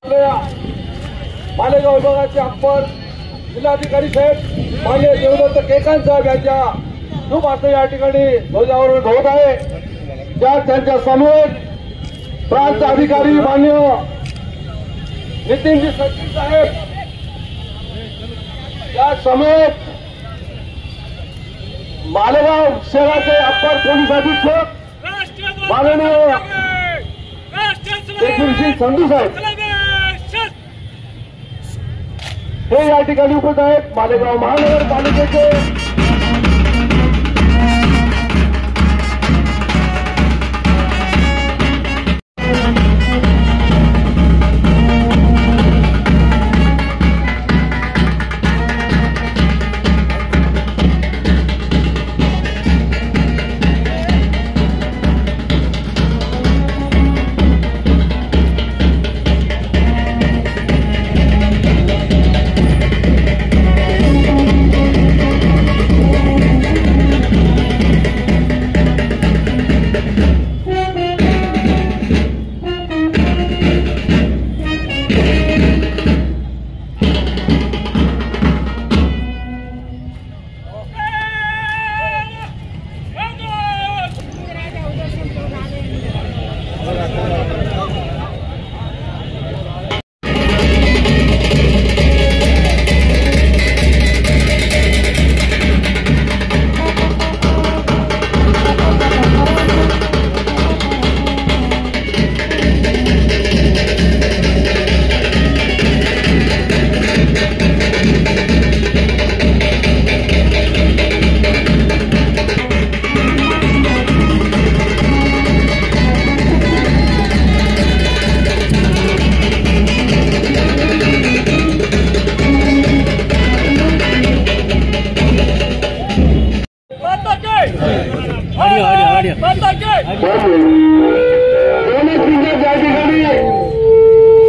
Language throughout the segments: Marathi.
मालेगाव विभागाचे अप्पर जिल्हाधिकारी साहेब मान्य देवदत्त केकांत साहेब यांच्या शुभ हस्ते या ठिकाणी ध्वजारोहण होत आहे। त्यांच्या समोर प्रांत अधिकारी मान्य नितीनजी सचिन साहेब, या समेत मालेगाव शहराचे अप्पर पोलीस अधीक्षक माननीय शेखरसिंह संधू साहेब हे या ठिकाणी उपस्थित आहेत। मालेगाव महानगरपालिकेचे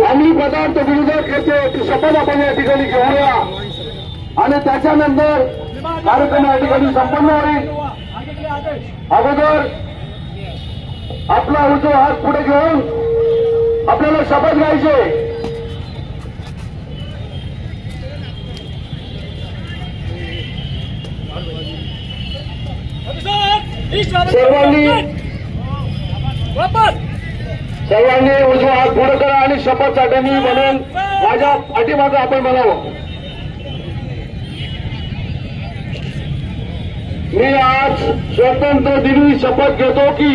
अंमली पदार्थ विरोधक याची शपथ आपण या ठिकाणी घेऊया आणि त्याच्यानंतर कार्यक्रम या ठिकाणी संपन्न होईल। अगोदर आपला उजवा हात पुढे घेऊन आपल्याला शपथ घ्यायची। सर्वांनी उजवा हात पुढे करा आणि शपथसाठी म्हणून माझ्या पाठीमागे आपण म्हणावं। मी आज स्वातंत्र्य दिनी शपथ घेतो की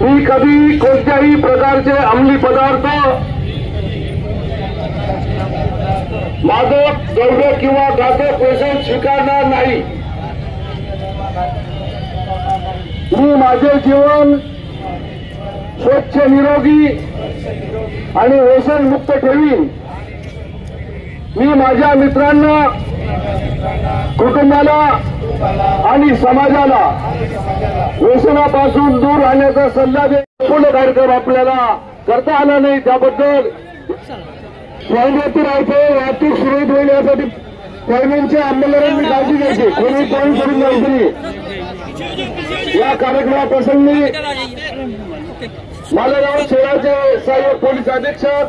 मी कधी कोणत्याही प्रकारचे अंमली पदार्थ, मादक द्रव्य किंवा घातक व्यसन स्वीकारणार नाही। मी माझे जीवन स्वच्छ, निरोगी आणि व्यसन मुक्त ठेवीन। मी माझ्या मित्रांना, कुटुंबाला आणि समाजाला व्यसनापासून दूर राहण्याचा सल्ला देतो। पूर्ण कार्यक्रम आपल्याला करता आला नाही, त्याबद्दल स्वायत्त राहायचं, वाहतूक सुरळीत होईल यासाठी टायमिंगच्या अंमलदारांनी काळजी घ्यायची। कोणी करून द्यायची। या कार्यक्रमाप्रसंगी मालेगाव शहराचे सहाय्यक पोलीस अधीक्षक